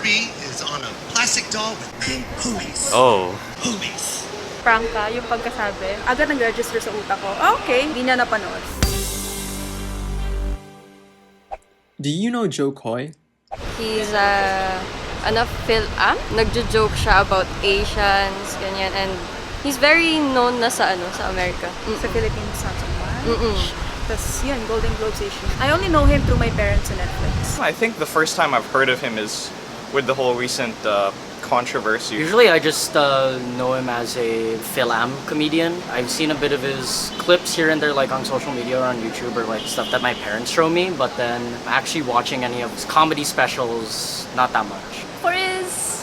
Barbie is on a plastic doll with big boobies. Oh. Boobies. Prank ka, yung pagkasabi. Agad nag-register sa utak ko. Okay, hindi na napanood. Do you know Jo Koy? He's nagjo-joke siya about Asians, ganyan, and he's very known na sa America. Sa Philippines, not so much. Tapos yun, Golden Globes issue. I only know him through my parents on Netflix. I think the first time I've heard of him is with the whole recent controversy. Usually I just know him as a film comedian. I've seen a bit of his clips here and there, like on social media or on YouTube, or like stuff that my parents show me, but then actually watching any of his comedy specials, not that much. For his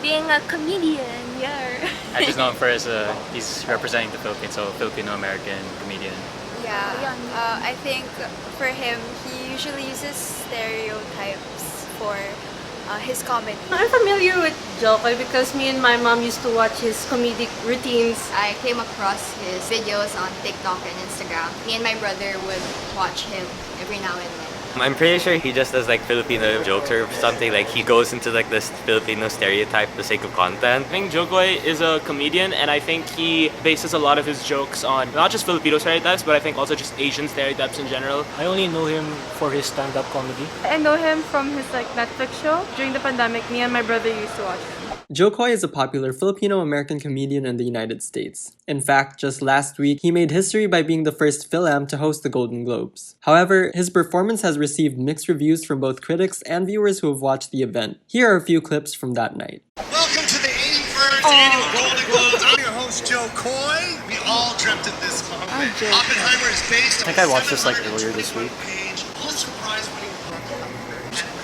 being a comedian, yeah. I just know him for he's representing the Philippines, so Filipino-American comedian. Yeah, I think for him, he usually uses stereotypes for his comedy. I'm familiar with Jo Koy because me and my mom used to watch his comedic routines. I came across his videos on TikTok and Instagram. Me and my brother would watch him every now and then. I'm pretty sure he just does like Filipino jokes or something, like he goes into like this Filipino stereotype for the sake of content. I think Jo Koy is a comedian, and I think he bases a lot of his jokes on not just Filipino stereotypes, but I think also just Asian stereotypes in general. I only know him for his stand-up comedy. I know him from his Netflix show. During the pandemic, me and my brother used to watch him. Jo Koy is a popular Filipino-American comedian in the United States. In fact, just last week, he made history by being the first Phil-Am to host the Golden Globes. However, his performance has received mixed reviews from both critics and viewers who have watched the event. Here are a few clips from that night. Welcome to the 81st annual Golden Globes. I'm your host, Jo Koy. We all dreamt of this moment. Oppenheimer is based on I think I watched this like earlier this week. Pulitzer Prize-winning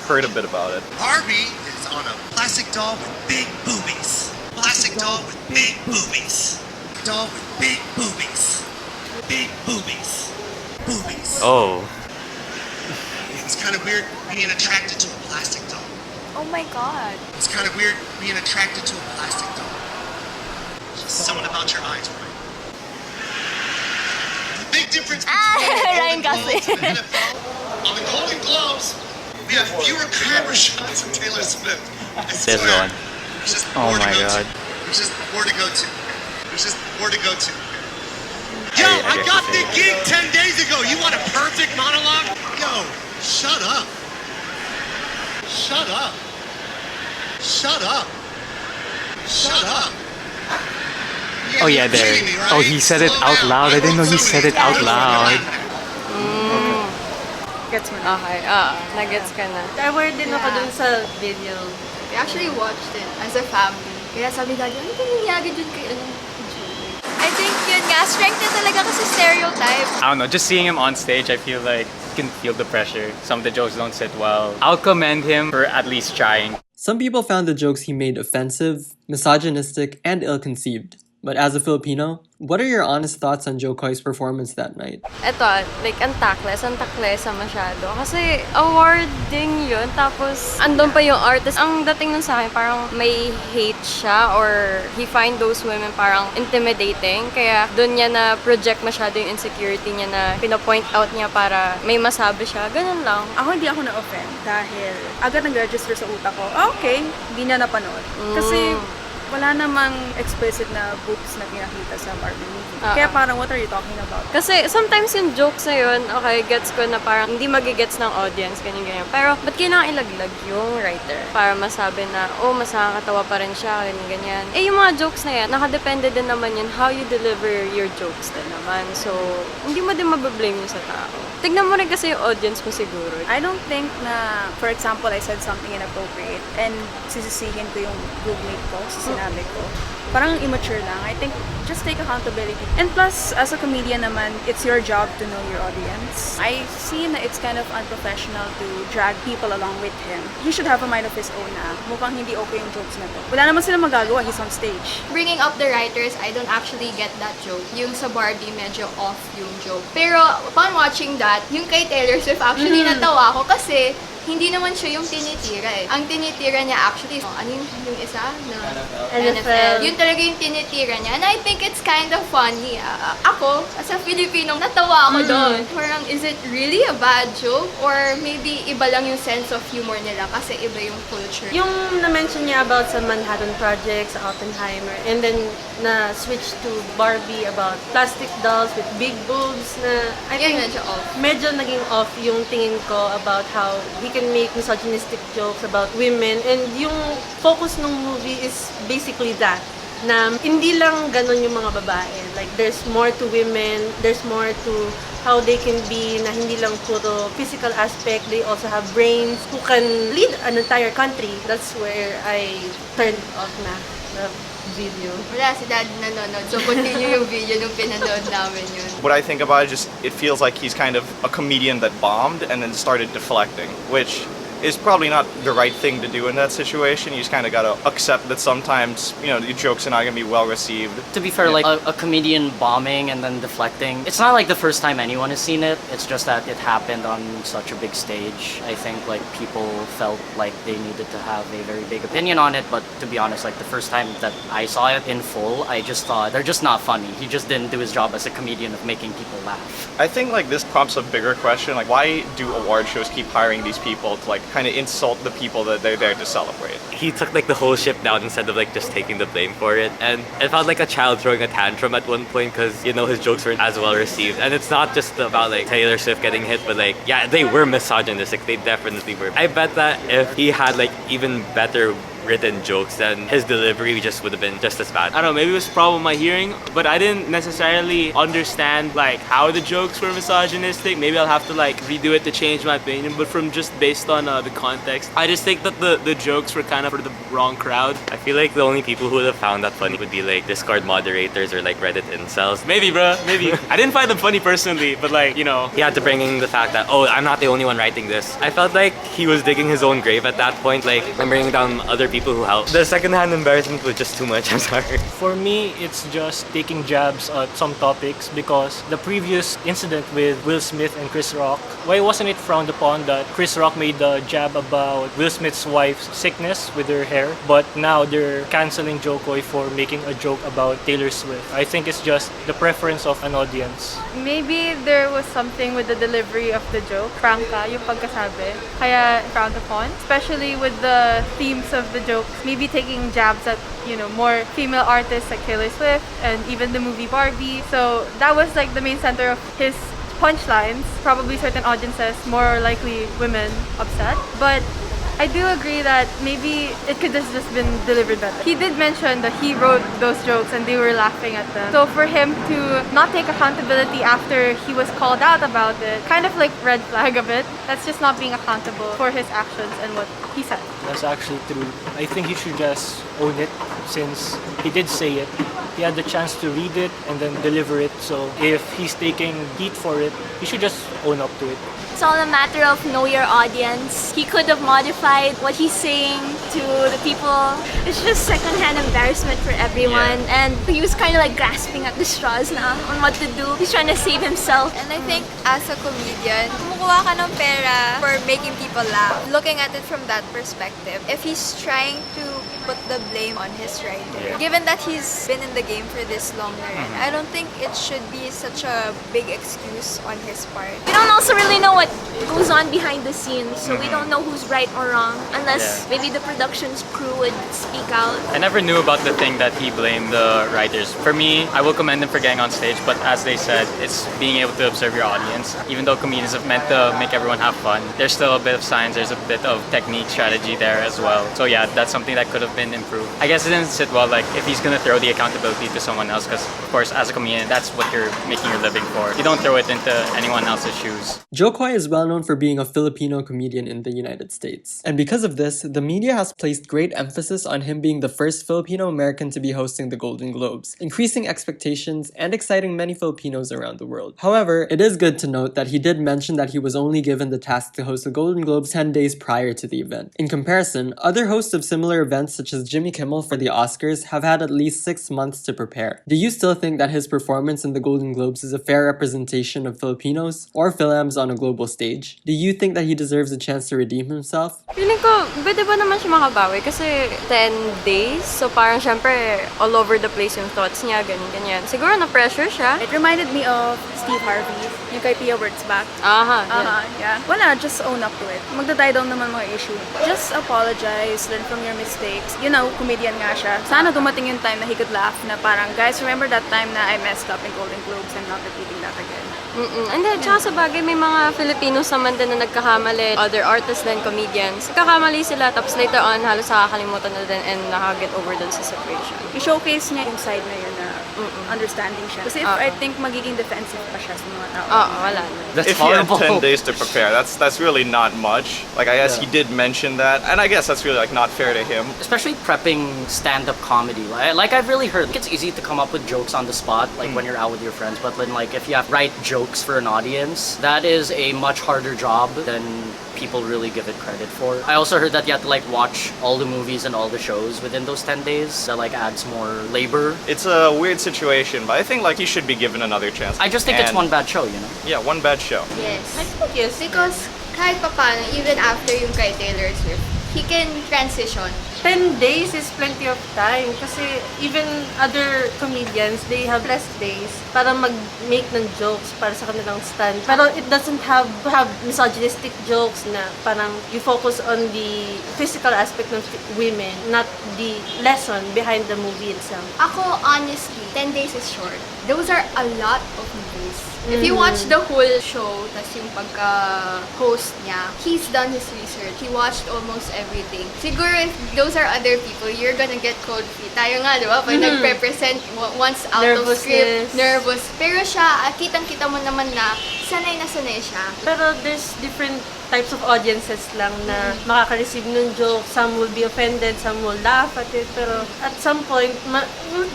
Heard a bit about it. Barbie is on a plastic doll with big boobies. Plastic doll with big boobies. Doll with big boobies. Big boobies. Boobies. Oh. It's kind of weird being attracted to a plastic doll. Oh my god. It's kind of weird being attracted to a plastic doll. Something about your eyes, right? The big difference between Ryan the Golden Globes Gosling. and the NFL, on the Golden Globes, we have fewer camera shots than Taylor Swift. I This swear. one. There's just Oh more to my go God. to. There's just more to go to. There's just more to go to. Yo, I got the gig 10 days ago. You want a perfect monologue? Yo, shut up. Shut up. Shut up. Shut up. Oh yeah, you're there. kidding me, right? Oh, he said it Slow out down. loud. I didn't know he said it out loud. Gets mo na. Okay, nagets ka na. Aware din ako dun sa video. We actually watched it as a family. Kaya sabi daddy, ano ba nangyari dun kay I think yun nga, strength niya talaga kasi stereotype. I don't know, just seeing him on stage, I feel like you can feel the pressure. Some of the jokes don't sit well. I'll commend him for at least trying. Some people found the jokes he made offensive, misogynistic, and ill-conceived. But as a Filipino, what are your honest thoughts on Jo Koy's performance that night? Eto, like, ang taklesa masyado. Kasi awarding yun, tapos andun pa yung artist. Ang dating nun sa akin, parang may hate siya or he find those women parang intimidating. Kaya dun niya na project masyado yung insecurity niya na pinapoint out niya para may masabi siya. Ganun lang. Ako hindi ako na-offend dahil agad nag-register sa utak ko. Okay, hindi na napanood. Kasi wala namang explicit na boobs na pinakita sa Barbie Movie. Kaya parang, what are you talking about? Kasi sometimes yung jokes na yun, okay, gets ko na parang hindi magigets ng audience, ganyan-ganyan. Pero, ba't kailangan ilaglag yung writer? Para masabi na, oh, mas nakakatawa pa rin siya, ganyan-ganyan. Eh, yung mga jokes na yan, nakadepende din naman yun how you deliver your jokes din naman. So, hindi mo din mabablame yun sa tao. Tignan mo rin kasi yung audience mo siguro. I don't think na, for example, I said something inappropriate and sisisihin ko yung groupmate ko, sinabi ko. Parang immature lang. I think just take accountability. And plus, as a comedian naman, it's your job to know your audience. I see na it's kind of unprofessional to drag people along with him. He should have a mind of his own na mukhang hindi okay yung jokes na to. Wala naman sila magagawa, he's on stage. Bringing up the writers, I don't actually get that joke. Yung sa Barbie, medyo off yung joke. Pero upon watching that, yung kay Taylor Swift, actually natawa ako kasi hindi naman siya yung tinitira eh. Ang tinitira niya actually, ano yung isa? Na NFL. Yun talaga yung tinitira niya. And I think it's kind of funny. Ako, as a Filipino, natawa ako doon. Parang, is it really a bad joke? Or maybe iba lang yung sense of humor nila kasi iba yung culture. Yung na-mention niya about sa Manhattan Project, sa Oppenheimer, and then na-switch to Barbie about plastic dolls with big boobs na I think medyo naging off yung tingin ko about how he can make misogynistic jokes about women, and yung focus ng movie is basically that na hindi lang ganon yung mga babae. Like, there's more to women, there's more to how they can be na hindi lang puro physical aspect, they also have brains who can lead an entire country. That's where I turned off na the video. Wala, si Dad nanonood. So, continue yung video nung pinanood namin yun. What I think about it, it feels like he's kind of a comedian that bombed and then started deflecting, which is probably not the right thing to do in that situation. You just kind of gotta accept that sometimes, your jokes are not gonna be well received. To be fair, like a comedian bombing and then deflecting, it's not like the first time anyone has seen it. It's just that it happened on such a big stage. I think like people felt like they needed to have a very big opinion on it, but to be honest, like the first time that I saw it in full, I just thought they're just not funny. He just didn't do his job as a comedian of making people laugh. I think like this prompts a bigger question, like why do award shows keep hiring these people to like kind of insult the people that they're there to celebrate? He took like the whole ship down instead of like just taking the blame for it, and it felt like a child throwing a tantrum at one point because his jokes weren't as well received. And it's not just about like Taylor Swift getting hit, but like yeah, they were misogynistic. They definitely were. I bet that if he had like even better written jokes, then his delivery just would have been just as bad. I don't know, maybe it was a problem with my hearing, but I didn't necessarily understand like how the jokes were misogynistic. Maybe I'll have to like redo it to change my opinion, but from just based on the context, I just think that the jokes were kind of for the wrong crowd. I feel like the only people who would have found that funny would be like Discord moderators or like Reddit incels. Maybe, bro, maybe. I didn't find them funny personally, but like, he had to bring in the fact that, oh, I'm not the only one writing this. I felt like he was digging his own grave at that point, like, and bringing down other people who helped. The secondhand embarrassment was just too much, I'm sorry. For me, it's just taking jabs at some topics because the previous incident with Will Smith and Chris Rock, why wasn't it frowned upon that Chris Rock made the jab about Will Smith's wife's sickness with her hair, but now they're canceling Jo Koy for making a joke about Taylor Swift. I think it's just the preference of an audience. Maybe there was something with the delivery of the joke, prangka, yung pagkasabi, kaya frowned upon, especially with the themes of the jokes. Maybe taking jabs at, more female artists like Taylor Swift and even the movie Barbie. So that was like the main center of his punchlines. Probably certain audiences, more likely women, upset. But I do agree that maybe it could have just been delivered better. He did mention that he wrote those jokes and they were laughing at them. So for him to not take accountability after he was called out about it, kind of like red flag a bit. That's just not being accountable for his actions and what he said. That's actually true. I think he should just own it since he did say it. He had the chance to read it and then deliver it. So if he's taking heat for it, he should just own up to it. It's all a matter of know your audience. He could have modified what he's saying to the people. It's just secondhand embarrassment for everyone. And he was kind of like grasping at the straws na on what to do. He's trying to save himself. And I think as a comedian, kumukuha ka ng pera for making people laugh. Looking at it from that perspective, if he's trying to put the blame on his writer, given that he's been in the game for this long already, I don't think it should be such a big excuse on his part. We don't also really know what goes on behind the scenes, so we don't know who's right or wrong unless maybe the production's crew would speak out. I never knew about the thing that he blamed the writers. For me, I will commend him for getting on stage, but as they said, it's being able to observe your audience. Even though comedians are meant to make everyone have fun, there's still a bit of science, there's a bit of technique, strategy there as well. So yeah, that's something that could have been improved. I guess it didn't sit well like if he's gonna throw the accountability to someone else, because of course as a comedian, that's what you're making your living for. You don't throw it into anyone else's shoes. Jo Koy is well known for being a Filipino comedian in the United States. And because of this, the media has placed great emphasis on him being the first Filipino American to be hosting the Golden Globes, increasing expectations and exciting many Filipinos around the world. However, it is good to note that he did mention that he was only given the task to host the Golden Globes 10 days prior to the event. In comparison, other hosts of similar events such as Jimmy Kimmel for the Oscars have had at least 6 months to prepare. Do you still think that his performance in the Golden Globes is a fair representation of Filipinos or Filams on a global stage? Do you think that he deserves a chance to redeem himself? Feeling ko, pwede ba naman siya makabawi? Kasi 10 days, so parang syempre all over the place yung thoughts niya, ganyan. Siguro na-pressure siya. It reminded me of Steve Harvey, yung kay Pia Wurtzbach. Yeah. Wala, just own up to it. Magda-die down naman mga issue. Just apologize, learn from your mistakes. You know, comedian nga siya. Sana dumating yung time na he could laugh na parang, guys, remember that time na I messed up in Golden Globes? I'm not repeating that again. And then, tsaka sa bagay, may mga Filipinos naman din na nagkakamali. Other artists din, comedians. Nagkakamali sila, tapos later on, halos nakakalimutan na din and nakaget over dun sa situation. I-showcase niya yung side na yun na understanding siya. Kasi if I think magiging defensive pa siya sa mga tao. Wala na. That's if horrible. He had 10 days to prepare, that's really not much. Like, I guess he did mention that, and I guess that's really like not fair to him. Especially prepping stand-up comedy. Like I've really heard, it's easy to come up with jokes on the spot, like when you're out with your friends, but then like if you have write jokes for an audience, that is a much harder job than people really give it credit for. I also heard that you have to like watch all the movies and all the shows within those 10 days. That like adds more labor. It's a weird situation, but I think like he should be given another chance. I just think it's one bad show, you know? Yeah, one bad show. Yes. Yes. Because kahit papano, even after yung kay Taylor Swift, he can transition. 10 days is plenty of time kasi even other comedians, they have less days para mag-make ng jokes para sa kanilang stand. Pero it doesn't have misogynistic jokes na parang you focus on the physical aspect of women, not the lesson behind the movie itself. Ako, honestly, 10 days is short. Those are a lot of movies. If you watch the whole show, tas yung pagka-host niya, he's done his research. He watched almost everything. Siguro if those are other people, you're gonna get cold feet. Tayo nga, di ba? Pag nag-represent once out of script, nervous. Pero siya, kitang-kita mo naman na sanay siya. Pero there's different types of audiences lang na makaka-receive ng joke. Some will be offended, some will laugh at it. Pero at some point,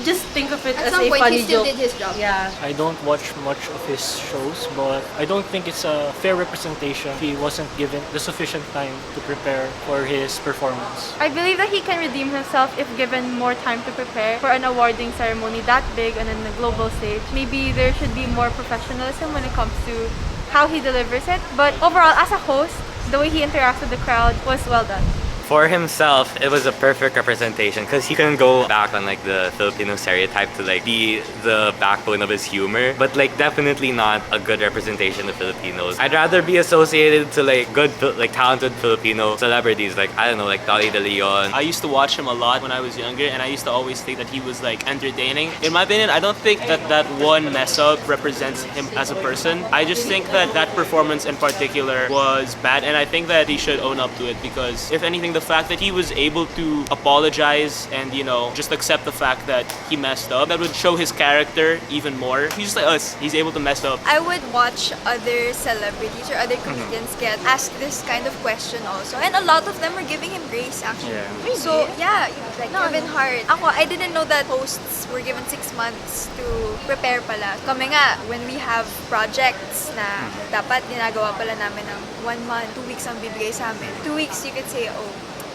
just think of it as a funny joke. He still did his job. Yeah. I don't watch much of his shows, but I don't think it's a fair representation. He wasn't given the sufficient time to prepare for his performance. I believe that he can redeem himself if given more time to prepare for an awarding ceremony that big and on a global stage. Maybe there should be more professionalism when it comes to how he delivers it. But overall, as a host, the way he interacts with the crowd was well done. For himself, it was a perfect representation because he can go back on like the Filipino stereotype to like be the backbone of his humor, but like definitely not a good representation of Filipinos. I'd rather be associated to like good, like talented Filipino celebrities, like I don't know, like Dolly De Leon. I used to watch him a lot when I was younger, and I used to always think that he was like entertaining. In my opinion, I don't think that one mess up represents him as a person. I just think that performance in particular was bad, and I think that he should own up to it because if anything, the fact that he was able to apologize and, you know, just accept the fact that he messed up, that would show his character even more. He's just like us. He's able to mess up. I would watch other celebrities or other comedians get asked this kind of question also. And a lot of them are giving him grace, actually. Yeah. So, yeah, like Kevin Hart. Ako, I didn't know that hosts were given 6 months to prepare pala. Kami nga, when we have projects na dapat ginagawa pala namin ng 1 month, 2 weeks ang bibigay sa amin. 2 weeks, you could say, oh,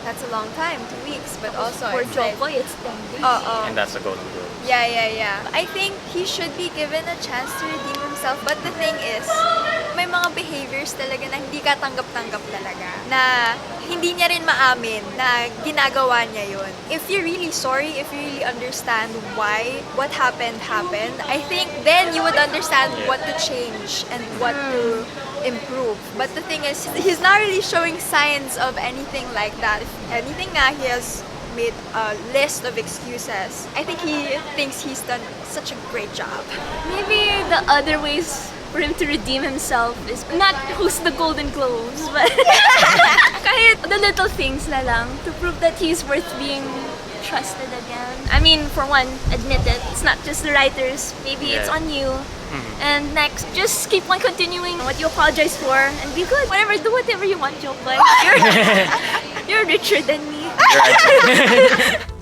that's a long time, 2 weeks, but also For it's Jo like, Koy, it's 10 days. And that's a Golden Globe. Yeah. I think he should be given a chance to redeem himself. But the thing is, may mga behaviors talaga na hindi ka tanggap-tanggap talaga. Na hindi niya rin maamin na ginagawa niya yun. If you're really sorry, if you really understand why what happened, I think then you would understand what to change and what to improve. But the thing is, he's not really showing signs of anything like that. If anything nga, he has made a list of excuses. I think he thinks he's done such a great job. Maybe the other ways for him to redeem himself is not host the Golden Globes, but kahit the little things na lang to prove that he's worth being trusted again. I mean, for one, admit it. It's not just the writers. Maybe it's on you. And next, just keep on continuing what you apologize for and be good. Do whatever you want, Jo Koy. You're richer than me. You're right.